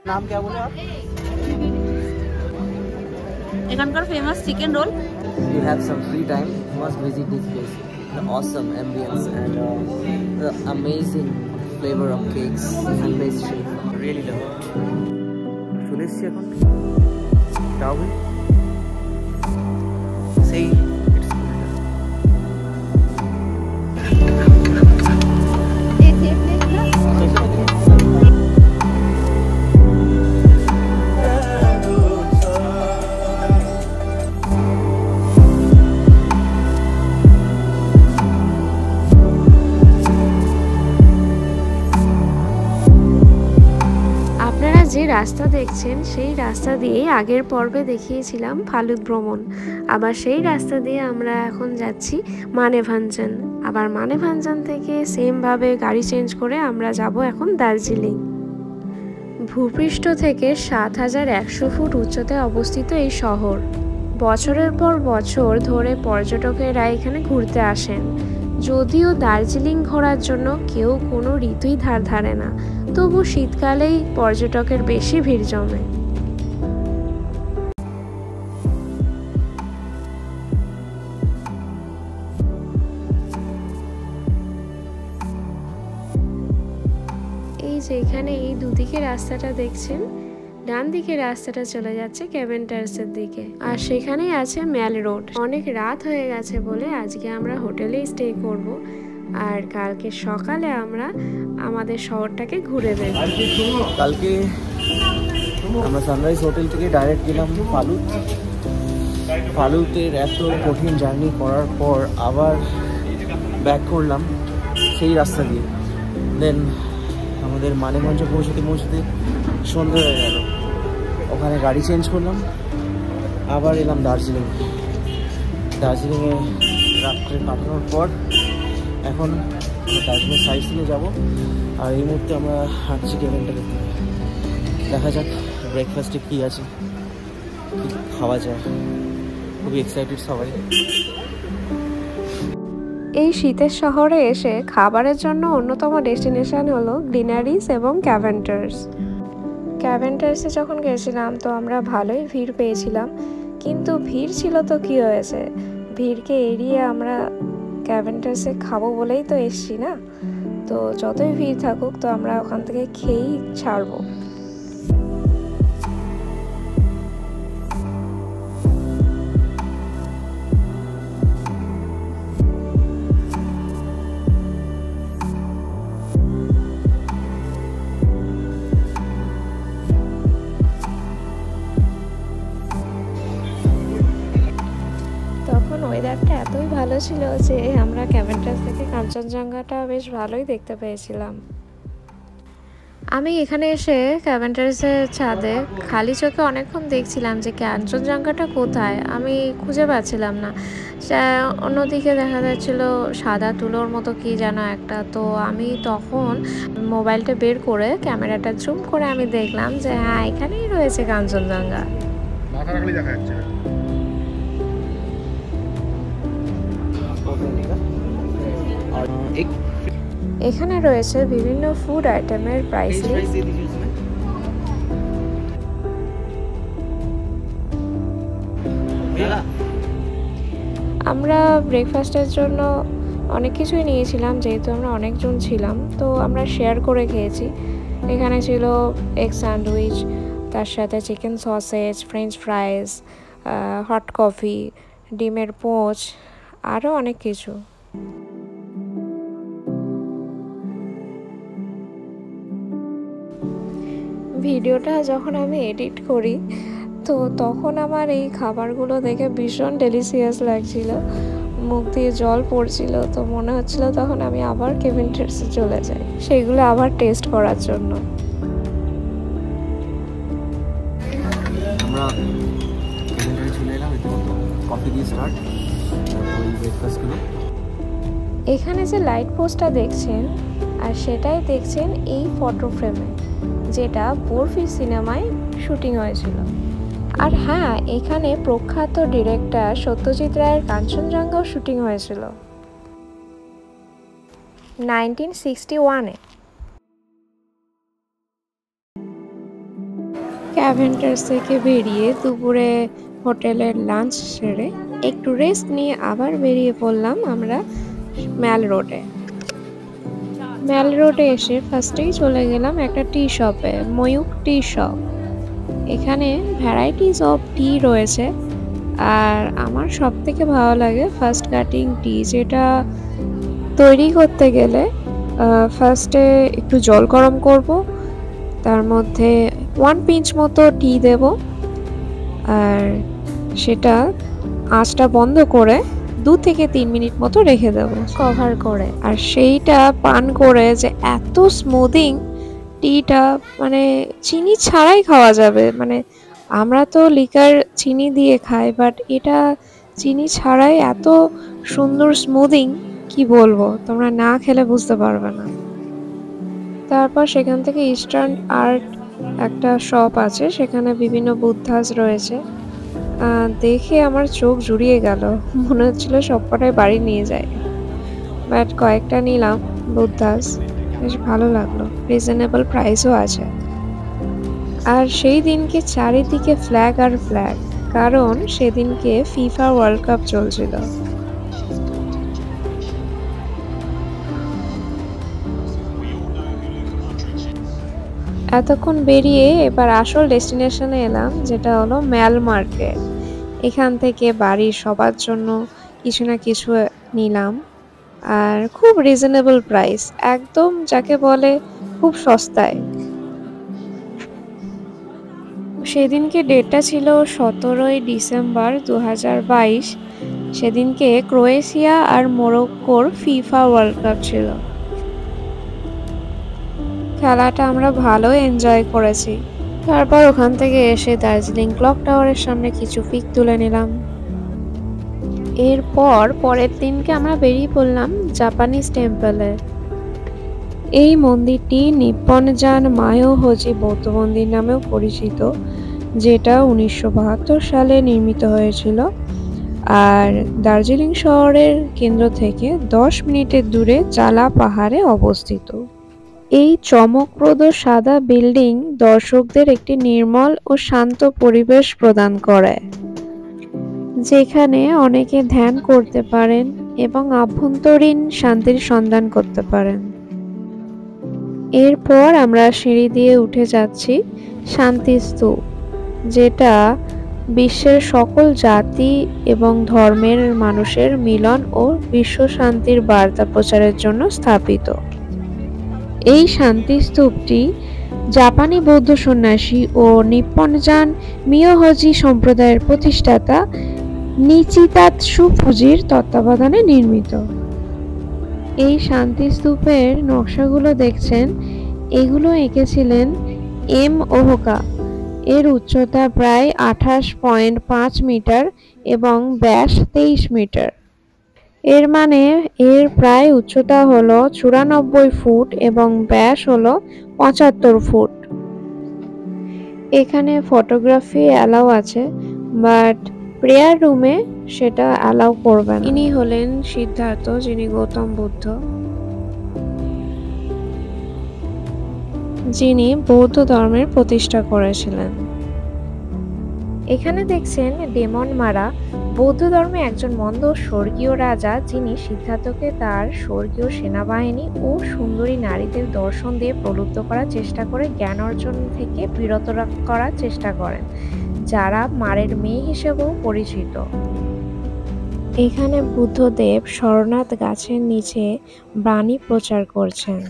नाम क्या बोले आप? एखानकार famous chicken roll. You have some free time, you must visit this place. The awesome ambience and the amazing flavor of cakes and pastry. Really love it. চলে এসেছি এখন টাউনে। সেই যে রাস্তা দেখছেন সেই রাস্তা দিয়ে আগের পর্বে দেখিয়েছিলাম ফালুত ভ্রমণ। আবার সেই রাস্তা দিয়ে আমরা এখন যাচ্ছি মানেভাঞ্জন। আবার মানেভাঞ্জন থেকে সেমভাবে গাড়ি চেঞ্জ করে আমরা যাব এখন দার্জিলিং। ভূপৃষ্ঠ থেকে ৭,১০০ ফুট উচ্চতায় অবস্থিত এই শহর। বছরের পর বছর ধরে পর্যটকেরা এখানে ঘুরতে আসেন। যদিও দার্জিলিং ঘোরার জন্য কেউ কোনো ঋতুই ধার ধারে না, তবু শীতকালেই পর্যটকের বেশি ভিড় জমে। এই যে এখানে এই দুদিকে রাস্তাটা দেখছেন, ডান দিকে রাস্তাটা চলে যাচ্ছে ক্যাভেন্টার্সের দিকে, আর সেখানেই আছে মেল রোড। অনেক রাত হয়ে গেছে বলে আজকে আমরা হোটেলেই স্টে করব, আর কালকে সকালে আমরা আমাদের শহরটাকে ঘুরে দেব। কালকে আমরা সানরাইজ হোটেল থেকে ডাইরেক্ট গেলাম ফালুত। ফালুতের এত কঠিন জার্নি করার পর আবার ব্যাক করলাম সেই রাস্তা দিয়ে। দেন আমাদের মানেভঞ্জ পৌঁছতে সন্ধ্যে হয়ে গেল। ওখানে গাড়ি চেঞ্জ করলাম, আবার এলাম দার্জিলিংয়ে রাত্রে কাটানোর পর এখন দার্জিলিং সাইড সিনে যাবো। আর এই মুহূর্তে আমরা হাঁটছি ক্যাভেন্টারের দিকে। দেখা যাক ব্রেকফাস্টে কী আছে, কী খাওয়া যায়। খুবই এক্সাইটেড সবাই। এই শীতের শহরে এসে খাবারের জন্য অন্যতম ডেস্টিনেশন হলো গ্লিনারিস এবং ক্যাভেন্টার্সে যখন গেছিলাম তো আমরা ভালোই ভিড় পেয়েছিলাম, কিন্তু ভিড় ছিল তো কি হয়েছে, ভিড়কে এড়িয়ে আমরা ক্যাভেন্টার্সে খাবো বলেই তো এসছি না, তো যতই ভিড় থাকুক তো আমরা ওখান থেকে খেয়েই ছাড়বো। ওয়েদারটা এতই ভালো ছিল যে আমরা ক্যাভেন্টার্স থেকে কাঞ্চনজঙ্ঘাটা বেশ ভালোই দেখতে পেয়েছিলাম। আমি এখানে এসে ক্যাভেন্টার্সের ছাদে খালি চোখে অনেকক্ষণ দেখছিলাম যে কাঞ্চনজঙ্ঘাটা কোথায়, আমি খুঁজে পাচ্ছিলাম না। অন্যদিকে দেখা যাচ্ছিল সাদা তুলোর মতো কি যেন একটা, তো আমি তখন মোবাইলটা বের করে ক্যামেরাটা জুম করে আমি দেখলাম যে হ্যাঁ, এখানেই রয়েছে কাঞ্চনজঙ্ঘা। দেখা যাচ্ছে এখানে রয়েছে বিভিন্ন ফুড আইটেমের প্রাইস লিস্ট। আমরা ব্রেকফাস্টের জন্য অনেক কিছুই নিয়েছিলাম, যেহেতু আমরা অনেকজন ছিলাম তো আমরা শেয়ার করে খেয়েছি। এখানে ছিল এগ স্যান্ডউইচ, তার সাথে chicken sausage, French ফ্রাইজ, hot coffee, ডিমের পোচ, আরও অনেক কিছু। ভিডিওটা যখন আমি এডিট করি তো তখন আমার এই খাবারগুলো দেখে ভীষণ ডেলিশিয়াস লাগছিল, মুখ দিয়ে জল পড়ছিল, তো মনে হচ্ছিল তখন আমি আবার ক্যাভেন্টার্সে চলে যাই সেগুলো আবার টেস্ট করার জন্য। আমরা ক্যাভেন্টারে চলে এলাম, কফি দিয়ে স্টার্ট, তারপর ব্রেকফাস্টগুলো। এখানে যে লাইট পোস্টটা দেখছেন আর সেটাই দেখছেন এই ফটো ফ্রেমে, যেটা বরফি সিনেমায় শুটিং হয়েছিল। আর হ্যাঁ, এখানে প্রখ্যাত ডিরেক্টর সত্যজিৎ রায়ের কাঞ্চনজঙ্ঘাও শুটিং হয়েছিল 1961-এ। অ্যাভেঞ্জার্স থেকে বেরিয়ে দুপুরে হোটেলের লাঞ্চ সেরে একটু রেস্ট নিয়ে আবার বেরিয়ে পড়লাম আমরা ম্যাল রোডে। ম্যাল রোডে এসে ফার্স্টেই চলে গেলাম একটা টি শপে, ময়ূক টি শপ। এখানে ভ্যারাইটিস অফ টি রয়েছে, আর আমার সব থেকে ভালো লাগে ফার্স্ট কাটিং টি, যেটা তৈরি করতে গেলে ফার্স্টে একটু জল গরম করব, তার মধ্যে 1 পিঞ্চ মতো টি দেব, আর সেটা আঁচটা বন্ধ করে 2 থেকে 3 মিনিট মতো রেখে দেব কভার করে। আর সেইটা পান করে যে এত স্মুদিং টিটা, মানে চিনি ছাড়াই খাওয়া যাবে। মানে আমরা তো লিকার চিনি দিয়ে খাই, বাট এটা চিনি ছাড়াই এত সুন্দর স্মুদিং, কি বলবো, তোমরা না খেলে বুঝতে পারবে না। তারপর সেখান থেকে ইস্টার্ন আর্ট একটা শপ আছে, সেখানে বিভিন্ন বুদ্ধাস রয়েছে। দেখে আমার চোখ জুড়িয়ে গেল, মনে হচ্ছিল সবকটাই বাড়ি নিয়ে যায়। বাট কয়েকটা নিলাম বুদ্ধাস, বেশ ভালো লাগলো, রিজনেবল প্রাইসও আছে। আর সেই দিনকে চারিদিকে ফ্ল্যাগ আর ফ্ল্যাগ, কারণ সেদিনকে ফিফা ওয়ার্ল্ড কাপ চলছিল। এতক্ষণ বেরিয়ে এবার আসল ডেস্টিনেশনে এলাম, যেটা হলো ম্যাল মার্কেট। এখান থেকে বাড়ির সবার জন্য কিছু না কিছু নিলাম, আর খুব রিজনেবল প্রাইস, একদম যাকে বলে খুব সস্তায়। সেদিনকে ডেটটা ছিল 17ই ডিসেম্বর 2022। সেদিনকে ক্রোয়েশিয়া আর মরক্কোর ফিফা ওয়ার্ল্ড কাপ ছিল। খেলাটা আমরা ভালো এনজয় করেছি। তারপর ওখান থেকে এসে দার্জিলিং ক্লক টাওয়ারের সামনে কিছু পিক তুলে নিলাম। এরপর পরের দিনকে আমরা বেরিয়ে পড়লাম জাপানিজ টেম্পলে। এই মন্দিরটি নিপ্পনজান মায়োহোজি বৌদ্ধ মন্দির নামেও পরিচিত, যেটা 1972 সালে নির্মিত হয়েছিল, আর দার্জিলিং শহরের কেন্দ্র থেকে 10 মিনিটের দূরে চালা পাহাড়ে অবস্থিত। এই চমকপ্রদ সাদা বিল্ডিং দর্শকদের একটি নির্মল ও শান্ত পরিবেশ প্রদান করে, যেখানে অনেকে ধ্যান করতে পারেন এবং আভ্যন্তরীণ শান্তির সন্ধান করতে পারেন। এরপর আমরা সিঁড়ি দিয়ে উঠে যাচ্ছি শান্তি স্তূপ, যেটা বিশ্বের সকল জাতি এবং ধর্মের মানুষের মিলন ও বিশ্ব শান্তির বার্তা প্রচারের জন্য স্থাপিত। এই শান্তি স্তূপটি জাপানি বৌদ্ধ সন্ন্যাসী ও নিপ্পনজান মিয়োহোজি সম্প্রদায়ের প্রতিষ্ঠাতা নিচিতাৎসু ফুজির তত্ত্বাবধানে নির্মিত। এই শান্তি স্তূপের নকশাগুলো দেখছেন, এগুলো এঁকেছিলেন এম ওহোকা। এর উচ্চতা প্রায় 28.5 মিটার এবং ব্যাস 23 মিটার। এর মানে এর প্রায় উচ্চতা হলো 94 ফুট এবং ব্যাস হলো 75 ফুট। এখানে ফটোগ্রাফি অ্যালাউ আছে, বাট প্রেয়ার রুমে সেটা অ্যালাউ করবে না। ইনি হলেন সিদ্ধার্থ, যিনি গৌতম বুদ্ধ, যিনি বৌদ্ধ ধর্মের প্রতিষ্ঠা করেছিলেন। এখানে দেখছেন ডেমন মারা, বৌদ্ধ ধর্মে একজন মন্দ স্বর্গীয় রাজা, যিনি সিদ্ধার্থকে তার স্বর্গীয় সেনাবাহিনী ও সুন্দরী নারীদের দর্শন দিয়ে প্রলুব্ধ করার চেষ্টা করে জ্ঞান অর্জন থেকে বিরত করার চেষ্টা করেন, যারা মারের মেয়ে হিসেবেও পরিচিত। এখানে বুদ্ধদেব শরণাথ গাছের নিচে বাণী প্রচার করছেন।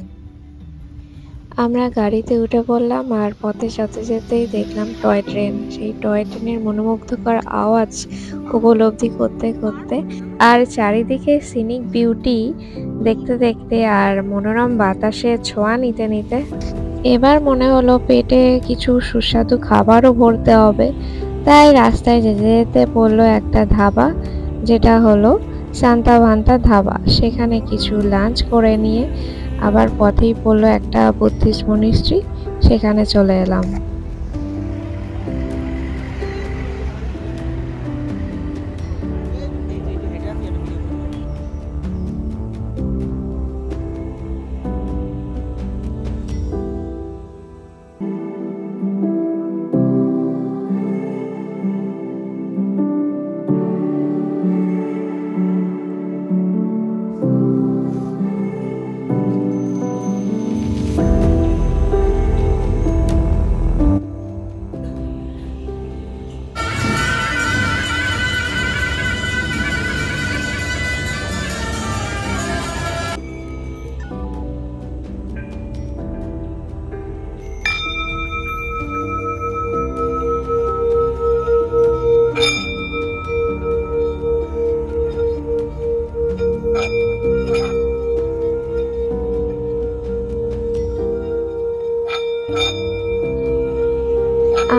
আমরা গাড়িতে উঠে পড়লাম, আর পথে যেতে যেতেই দেখলাম টয় ট্রেন। সেই টয় ট্রেনের মনোমুগ্ধকর আওয়াজ উপলব্ধি করতে করতে আর চারিদিকে সিনিক বিউটি দেখতে দেখতে আর মনোরম বাতাসে ছোঁয়া নিতে নিতে এবার মনে হলো পেটে কিছু সুস্বাদু খাবারও ভরতে হবে। তাই রাস্তায় যেতে যেতে পড়লো একটা ধাবা, যেটা হলো সান্তা ভান্তা ধাবা। সেখানে কিছু লাঞ্চ করে নিয়ে আবার পথেই পড়লো একটা বুদ্ধিস্ট মনিস্ট্রি, সেখানে চলে এলাম।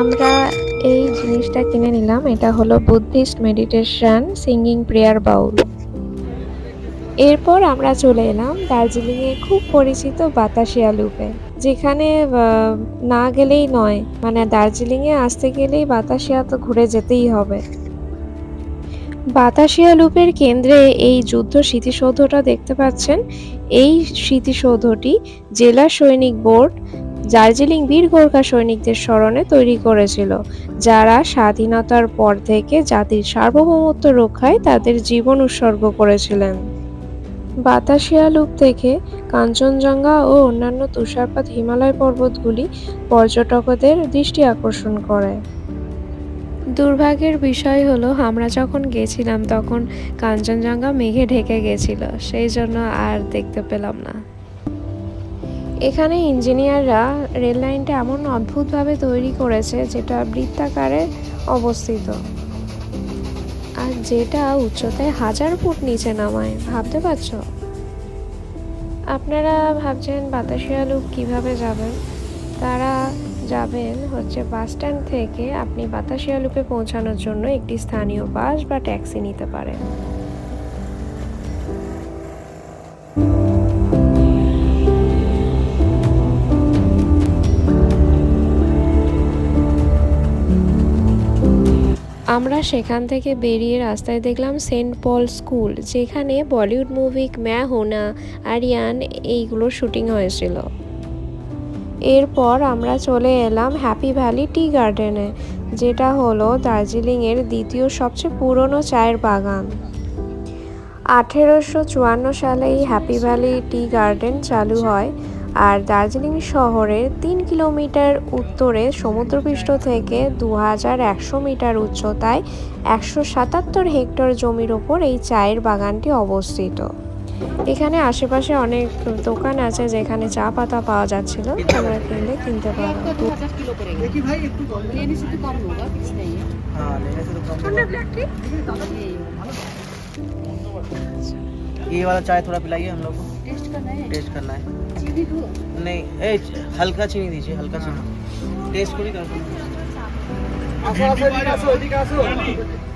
আমরা এই জিনিসটা কিনে নিলাম। এটা হলো বুদ্ধিস্ট মেডিটেশন সিঙ্গিং প্রেয়ার বাউল। এরপর আমরা চলে এলাম দার্জিলিংয়ে খুব পরিচিত বাতাসিয়া লুপে, যেখানে না গেলেই নয়, মানে দার্জিলিংয়ে আসতে গেলেই বাতাসিয়া তো ঘুরে যেতেই হবে। বাতাসিয়া লুপের কেন্দ্রে এই যুদ্ধ স্মৃতিসৌধটা দেখতে পাচ্ছেন। এই স্মৃতিসৌধটি জেলা সৈনিক বোর্ড দার্জিলিং বীর গোর্খা সৈনিকদের স্মরণে তৈরি করেছিল, যারা স্বাধীনতার পর থেকে জাতির সার্বভৌমত্ব রক্ষায় তাদের জীবন উৎসর্গ করেছিলেন। বাতাসিয়া লুপ থেকে কাঞ্চনজঙ্ঘা ও অন্যান্য তুষারপাত হিমালয় পর্বতগুলি পর্যটকদের দৃষ্টি আকর্ষণ করে। দুর্ভাগ্যের বিষয় হলো আমরা যখন গেছিলাম তখন কাঞ্চনজঙ্ঘা মেঘে ঢেকে গেছিল, সেই জন্য আর দেখতে পেলাম না। এখানে ইঞ্জিনিয়াররা রেল লাইনটা এমন অদ্ভুতভাবে তৈরি করেছে যেটা বৃত্তাকারে অবস্থিত, আর যেটা উচ্চতায় 1000 ফুট নিচে নামায়। ভাবতে পারছো? আপনারা ভাবছেন বাতাসিয়া লুপ কিভাবে যাবেন? তারা যাবেন হচ্ছে বাস স্ট্যান্ড থেকে আপনি বাতাসিয়া লুপে পৌঁছানোর জন্য একটি স্থানীয় বাস বা ট্যাক্সি নিতে পারেন। আমরা সেখান থেকে বেরিয়ে রাস্তায় দেখলাম সেন্ট পল স্কুল, যেখানে বলিউড মুভি ম্যায় হুঁ না, আরিয়ান এইগুলো শুটিং হয়েছিল। এরপর আমরা চলে এলাম হ্যাপি ভ্যালি টি গার্ডেনে, যেটা হলো দার্জিলিংয়ের দ্বিতীয় সবচেয়ে পুরনো চায়ের বাগান। 1854 সালে এই হ্যাপি ভ্যালি টি গার্ডেন চালু হয়, আর দার্জিলিং শহরের 3 কিলোমিটার উত্তরে সমুদ্রপৃষ্ঠ থেকে 2100 মিটার উচ্চতায় 177 হেক্টর জমির ওপর এই চায়ের বাগানটি অবস্থিত। এখানে আশেপাশে অনেক দোকান আছে যেখানে চা পাতা পাওয়া যাচ্ছিল, তোমরা কিনলে কিনতে পারো। ये वाला चाय थोड़ा पिलाइए हम लोग को। टेस्ट करना है। चीनी दूँ? नहीं, हल्का चीनी दीजिए, हल्का चीनी। टेस्ट करी कर।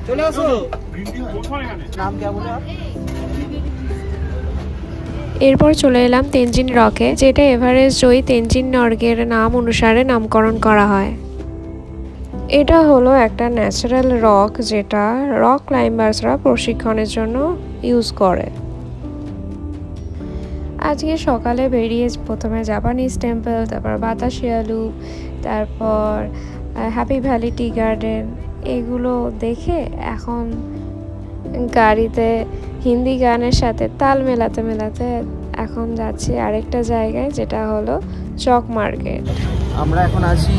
चलो आसो। नाम क्या बोले आप? এরপর চলে এলাম তেনজিং রকে, যেটা এভারেস্ট জয়ী তেনজিং নর্গের নাম অনুসারে নামকরণ করা হয়। এটা হলো একটা ন্যাচারাল রক, যেটা রক ক্লাইম্বার্সরা প্রশিক্ষণের জন্য ইউজ করে। আজকে সকালে বেরিয়ে প্রথমে জাপানিজ টেম্পল, তারপর বাতাসিয়া লুপ, তারপর হ্যাপি ভ্যালি টি গার্ডেন, এগুলো দেখে এখন গাড়িতে হিন্দি গানের সাথে তাল মেলাতে মেলাতে এখন যাচ্ছি আরেকটা জায়গায়, যেটা হলো চক মার্কেট। আমরা এখন আছি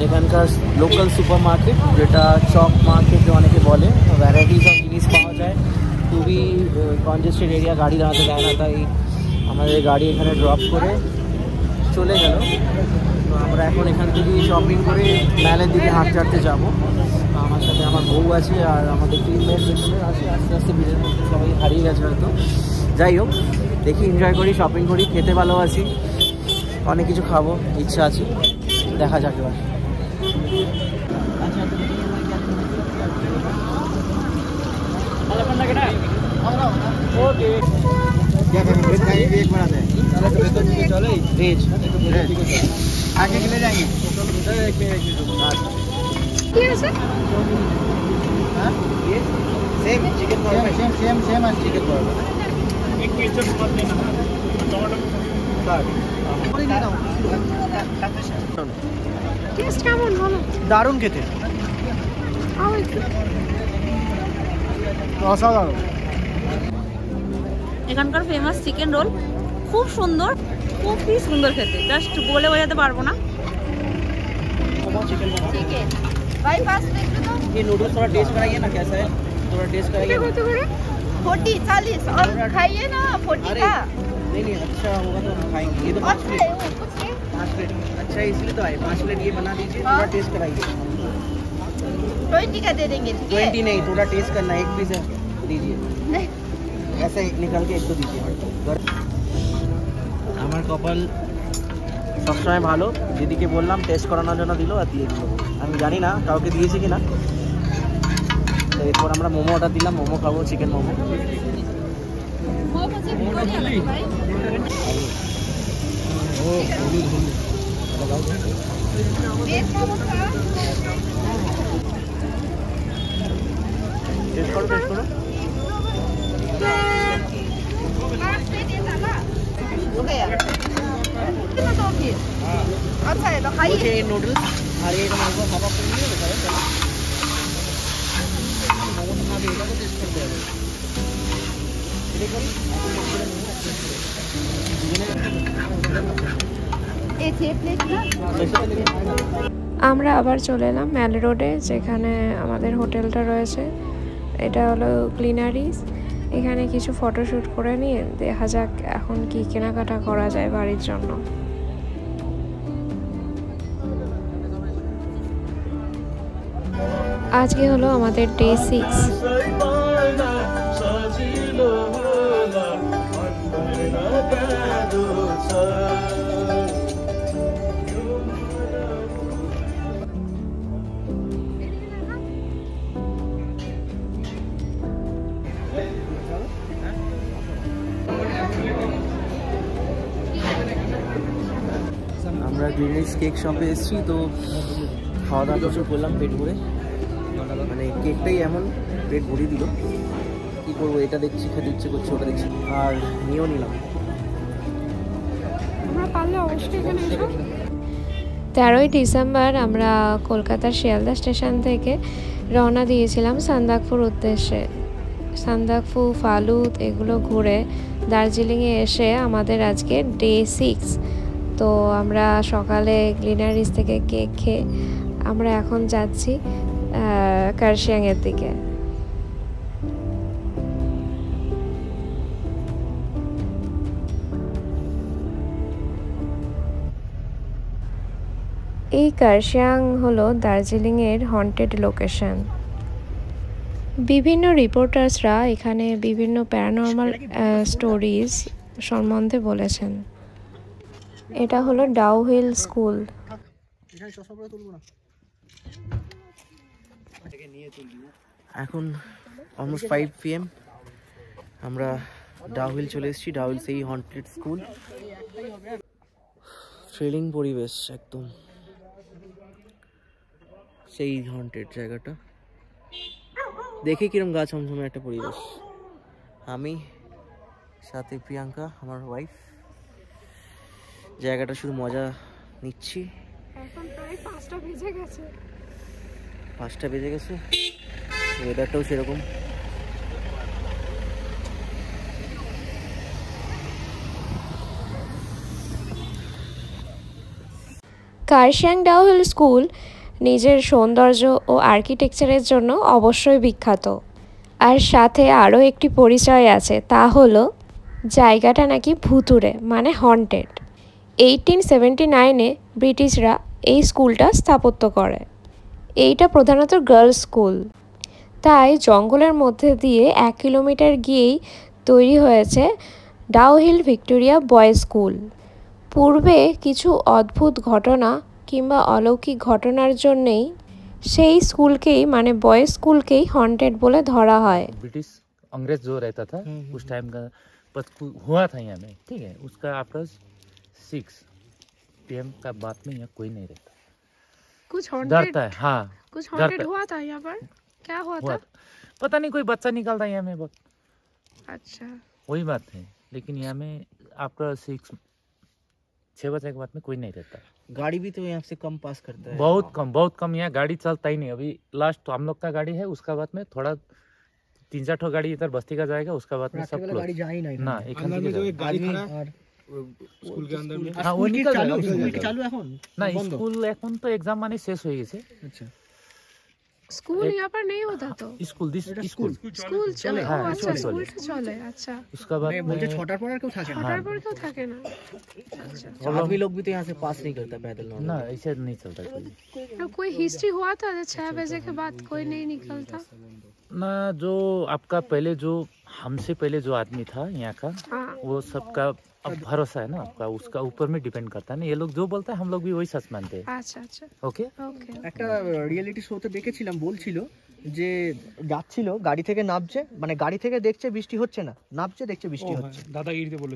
এখানকার লোকাল সুপার মার্কেট, যেটা চক মার্কেট অনেকে বলে। ভ্যারাইটিস অফ জিনিস পাওয়া যায়, খুবই কনজেস্টেড এরিয়া, গাড়ি দাঁড়াতে দেয় না, তাই আমাদের গাড়ি এখানে ড্রপ করে চলে গেল। তো আমরা এখন এখান থেকে শপিং করে ম্যালের দিকে হাঁটতে হাঁটতে যাবো। আমার সাথে আমার বউ আছে আর আমাদের টিমমেট পেছনে আছে। আস্তে আস্তে ভিড়ের মধ্যে সবাই হারিয়ে গেছে হয়তো। যাই হোক, দেখি, এনজয় করি, শপিং করি, খেতে ভালোবাসি, অনেক কিছু খাবো ইচ্ছা আছে, দেখা যাক এবার। क्या करें? वेज खाइए, एक बनाते हैं। चलो वेज आगे के ले जाएंगे। Same chicken same chicken corner. एक केचप मत देना, टमाटर टेस्ट কেমন? ভালো, দারুণ খেতে, অসাধারণ। এখানকার ফেমাস চিকেন রোল খুব সুন্দর, খুবই সুন্দর খেতে, জাস্ট বলে বোঝাতে পারবো না। चिकन भाई पास में दो। ये नूडल्स थोड़ा टेस्ट कराइए ना, कैसा है? थोड़ा टेस्ट कराइए। 40 40 और खाइए ना 40 का। नहीं अच्छा होगा तो हम खाएंगे। ये तो 5 प्लेट अच्छा है, इसलिए तो आए। 5 प्लेट ये बना दीजिए, थोड़ा टेस्ट कराइए। 20 का दे देंगे, ठीक है? 20 नहीं, थोड़ा टेस्ट करना, एक पीस दीजिए। ऐसा एक निकाल के एक तो दीजिए। আমার কপাল সবসময় ভালো। দিদিকে বললাম টেস্ট করানোর জন্য, দিল আর দিয়ে দিল। আমি জানি না কাউকে দিয়েছি কি না। তো এরপর আমরা মোমো অর্ডার দিলাম, মোমো খাবো, চিকেন মোমো। টেস্ট করো, টেস্ট করো। नूडल्स और ये मोमो खावा कर लिए मोमो खा के इसको टेस्ट कर दे। আমরা আবার চলে এলাম ম্যাল রোডে, যেখানে আমাদের হোটেলটা রয়েছে। এটা হলো গ্লিনারিস। এখানে কিছু ফটোশ্যুট করে নিয়ে দেখা যাক এখন কি কেনাকাটা করা যায় বাড়ির জন্য। আজকে হলো আমাদের ডে 6। আমরা গ্রিনিস কেক শপে এসেছি, তো খাওয়া দাওয়া কিছু করলাম পেট ভরে। মানে কেকটাই এমন পেট ভরিয়ে দিল, কী করবো, এটা দেখছি খেতে ইচ্ছে করছে, ওটা দেখছি, আর নিয়েও নিলাম। 13ই ডিসেম্বর আমরা কলকাতার শিয়ালদা স্টেশন থেকে রওনা দিয়েছিলাম সান্দাকফুর উদ্দেশ্যে। সান্দাকফু, ফালুত এগুলো ঘুরে দার্জিলিংয়ে এসে আমাদের আজকে ডে 6। তো আমরা সকালে গ্লিনারিস থেকে কেক খেয়ে আমরা এখন যাচ্ছি কার্শিয়াংয়ের দিকে। এই কার্শিয়াং হলো দার্জিলিংয়ের হন্টেড লোকেশন। বিভিন্ন রিপোর্টার্সরা এখানে বিভিন্ন প্যারানর্মাল স্টোরিজ সম্বন্ধে বলেছেন। এটা হলো ডাউহিল স্কুল। এখন অলমোস্ট 5 PM, আমরা ডাউহিল চলে এসেছি। ডাউহিল সেই হন্টেড স্কুল, থ্রিলিং পরিবেশ একদম, সেই হন্টেড জায়গাটা দেখে কিরম গা ছমছমে একটা পরিবেশ। আমি সাথে প্রিয়াঙ্কা আমার ওয়াইফ জায়গাটা শুধু মজা নিচ্ছি। এখন প্রায় 5টা বেজে গেছে। 5টা বেজে গেছে, ওয়েদারটাও সেরকম। কার্শিয়াং ডাউহিল স্কুল নিজের সৌন্দর্য ও আর্কিটেকচারের জন্য অবশ্যই বিখ্যাত। আর সাথে আরও একটি পরিচয় আছে, তা হলো জায়গাটা নাকি ভুতুড়ে, মানে হন্টেড। 1879-এ ব্রিটিশরা এই স্কুলটা স্থাপত্য করে। এইটা প্রধানত গার্লস স্কুল, তাই জঙ্গলের মধ্যে দিয়ে 1 কিলোমিটার গিয়েই তৈরি হয়েছে ডাউহিল ভিক্টোরিয়া বয়েজ স্কুল। পূর্বে কিছু অদ্ভুত ঘটনা কিংবা অলৌকিক ঘটনার জন্যেই সেই স্কুলকেই, মানে বয়েজ স্কুলকেই হন্টেড বলে ধরা হয়। ब्रिटिश अंग्रेज जो रहता था उस टाइम का हुआ था यहाँ में, ठीक है। उसका आफ्टर 6 PM का बाद में यहाँ कोई नहीं रहता, कुछ डरता है। हाँ, कुछ हॉन्टेड हुआ था यहाँ पर, क्या हुआ था पता नहीं, कोई बच्चा निकलता यहाँ में बहुत। अच्छा, वही बात है। लेकिन यहाँ में आफ्टर 6 बजे के बाद में कोई नहीं रहता। गाड़ी भी तो यहाँ से कम पास करता है, बहुत कम यहाँ गाड़ी चलता ही नहीं। अभी लास्ट तो हम लोग का गाड़ी है, उसका बाद में थोड़ा 3-4 ठो गाड़ी इधर बस्ती का जाएगा, उसका बाद में सब गाड़ी जा ही नहीं ना। अंदर में जो एक गाड़ी खड़ा स्कूल के अंदर में, हाँ वो निकल चालू जाएगा। चालू এখন না স্কুল এখন তো एग्जाम মানে শেষ হয়ে গেছে। আচ্ছা, स्कूल यहाँ पर नहीं होता तो স্কুল स्कूल चले, हाँ, अच्छा स्कूल स्कूल चले, अच्छा उसका बाद বলছে 6টার পর আর কেউ থাকে না। 6টার পর क्यों থাকে না? अच्छा, आदमी लोग भी तो यहाँ से पास नहीं करता पैदल ना ना। ऐसे नहीं चलता कोई तो कोई हिस्ट्री हुआ था 6 बजे के बाद कोई नहीं निकलता? ना। जो आपका पहले जो हमसे पहले जो आदमी था यहाँ का, हाँ, वो सबका अब भरोसा है ना आपका, उसका ऊपर में डिपेंड करता है ना। ये लोग जो बोलता है हम लोग भी वही सच मानते हैं। আচ্ছা আচ্ছা ओके ওকে একটা রিয়েলিটি শোতে দেখেছিলাম, বলছিল যে যাচ্ছিল গাড়ি থেকে নামছে, মানে গাড়ি থেকে দেখছে বৃষ্টি হচ্ছে না, নামছে দেখছে বৃষ্টি হচ্ছে।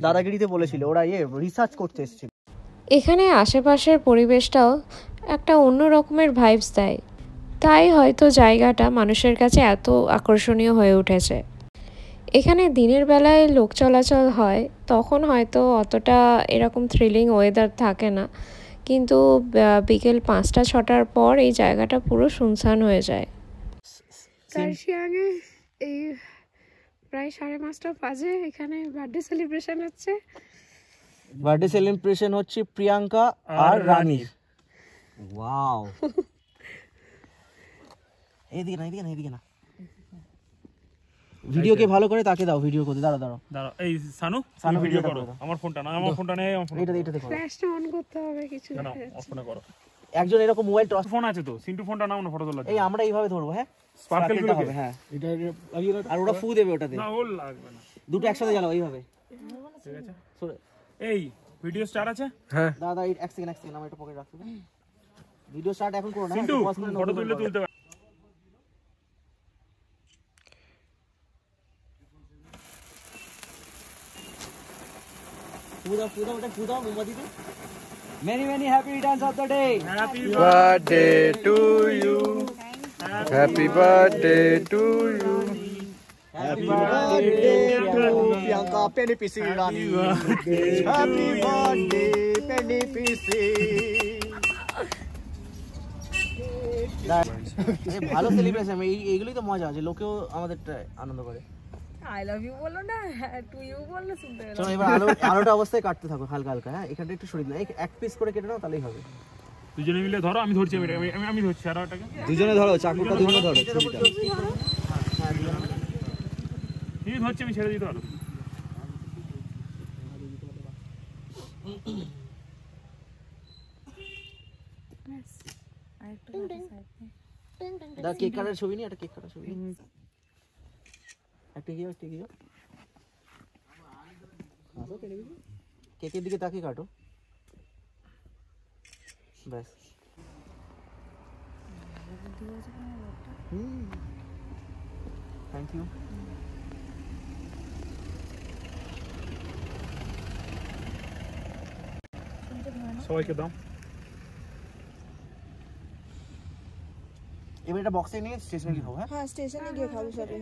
দাদাগিরিতে বলেছিল ওরা রিসার্চ করতে এসেছিল। এখানে আশেপাশের পরিবেশটাও একটা অন্য রকমের ভাইবস দেয়, তাই হয়তো জায়গাটা মানুষের কাছে এত আকর্ষণীয় হয়ে উঠেছে। এখানে দিনের বেলায় লোক চলাচল হয়, তখন হয়তো অতটা এরকম থ্রিলিং ওয়েদার থাকে না, কিন্তু বিকেল 5টা-6টার পর এই জায়গাটা পুরো শুনশান হয়ে যায়। কার্শিয়াংয়ে এই প্রায় 5:30 বাজে, এখানে বার্থডে সেলিব্রেশন হচ্ছে। বার্থডে সেলিব্রেশন হচ্ছে প্রিয়াঙ্কা আর রানীর। ওয়াও, এইদিকে না ভিডিও কে ভালো করে তাকে দাও, ভিডিও করতে। দাঁড়াও এই সানু ভিডিও করো। আমার ফোনটা নেই, আমার ফোন এটা দেখো, ফ্ল্যাশটা অন করতে হবে, কিছু না অফ না করো। একজন এরকম মোবাইল টস ফোন আছে তো, সিন্টু ফোনটা নাও না, ফটো তোলা। এই আমরা এইভাবে ধরবো, হ্যাঁ স্পার্কেল গুলো হবে, হ্যাঁ এটা আর ওরা ফু দেবে ওটাতে। না ও লাগবে না, দুটো একসাথে জ্বালাও এইভাবে, ঠিক আছে। এই ভিডিও স্টার্ট আছে? হ্যাঁ দাদা এক সেকেন্ড আমার এটা পকেটে রাখতে। ভিডিও স্টার্ট এখন করো না, সিন্টু ফটো তুলতে পুদা মোমবাতিতে। Many happy returns of the day. Happy birthday to you. Happy birthday to you. Happy birthday to Priyanka Penny PC Rani. Happy birthday Penny PC. ভালো সেলিব্রেশন, এইগুলোই তো মজা আছে, লোকেও আমাদের আনন্দ করে। আই লাভ ইউ বলো না, টু ইউ বললে শুনতে গেল। চলো এবার আলোটা অবস্থায় কাটতে থাকো হালকা হালকা। হ্যাঁ এখানটা একটু সরিয়ে দাও, এক পিস করে কেটে নাও, তাহলেই হবে। দুজনে মিলে ধরো, আমি ধরছি, আমি ধরছি আর ওটাকে। দুজনে ধরো, চাকুটা দুজনে ধরো। এই ধরছি, আমি ছেড়ে দিতে পারো। দা কেক কাটার ছবি নিয়ে, একটা কেক কাটার ছবি। একটা গিয়ে কেকের দিকে তাকিয়ে কাটো, ব্যাস। Thank you. সবাইকে দাও। এবার এটা বক্সে নিয়ে স্টেশনে গিয়ে খাবো। হ্যাঁ স্টেশনে গিয়ে খাবো সবাই।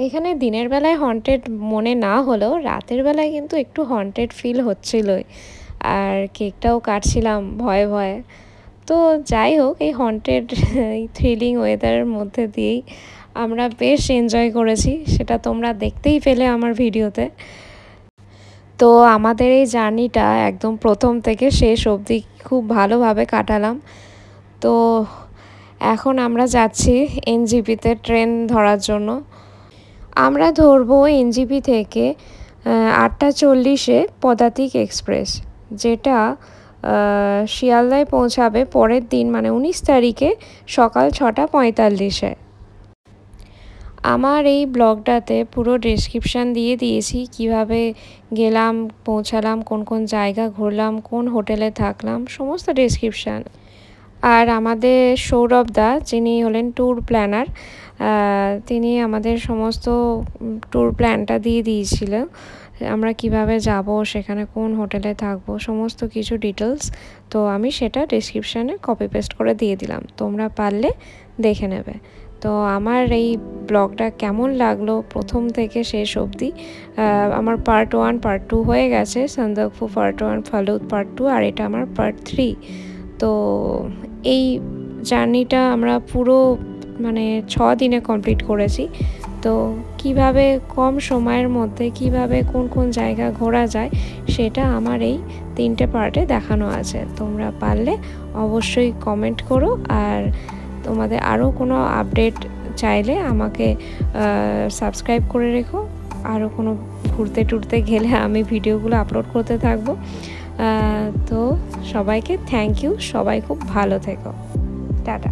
এখানে দিনের বেলায় হন্টেড মনে না হলেও রাতের বেলায় কিন্তু একটু হন্টেড ফিল হচ্ছিলই, আর কেকটাও কাটছিলাম ভয়ে ভয়ে। তো যাই হোক, এই হন্টেড এই থ্রিলিং ওয়েদারের মধ্যে দিয়েই আমরা বেশ এনজয় করেছি, সেটা তোমরা দেখতেই পেলে আমার ভিডিওতে। তো আমাদের এই জার্নিটা একদম প্রথম থেকে শেষ অবধি খুব ভালোভাবে কাটালাম। তো এখন আমরা যাচ্ছি এনজিপিতে ট্রেন ধরার জন্য। আমরা ধরবো এনজিপি থেকে 8:40-এ পদাতিক এক্সপ্রেস, যেটা শিয়ালদায় পৌঁছাবে পরের দিন, মানে 19 তারিখে সকাল 6:45-এ। আমার এই ব্লগটাতে পুরো ডেসক্রিপশান দিয়ে দিয়েছি, কিভাবে গেলাম, পৌঁছালাম, কোন কোন জায়গা ঘুরলাম, কোন হোটেলে থাকলাম, সমস্ত ডেসক্রিপশান। আর আমাদের সৌরভ দা, যিনি হলেন ট্যুর প্ল্যানার, তিনি আমাদের সমস্ত ট্যুর প্ল্যানটা দিয়ে দিয়েছিল, আমরা কিভাবে যাব, সেখানে কোন হোটেলে থাকবো, সমস্ত কিছু ডিটেলস। তো আমি সেটা ডেসক্রিপশানে কপি পেস্ট করে দিয়ে দিলাম, তোমরা পারলে দেখে নেবে। তো আমার এই ব্লগটা কেমন লাগলো প্রথম থেকে শেষ অবধি, আমার পার্ট 1 পার্ট 2 হয়ে গেছে, সন্দকফু পার্ট 1, ফালুত পার্ট 2, আর এটা আমার পার্ট 3। তো এই জার্নিটা আমরা পুরো মানে 6 দিনে কমপ্লিট করেছি। তো কিভাবে কম সময়ের মধ্যে কিভাবে কোন কোন জায়গা ঘোরা যায়, সেটা আমার এই 3টে পার্টে দেখানো আছে। তোমরা পারলে অবশ্যই কমেন্ট করো, আর তোমাদের আরও কোনো আপডেট চাইলে আমাকে সাবস্ক্রাইব করে রেখো। আরও কোনো ঘুরতে টুরতে গেলে আমি ভিডিওগুলো আপলোড করতে থাকবো। তো সবাইকে থ্যাংক ইউ, সবাই খুব ভালো থেকো, টাটা।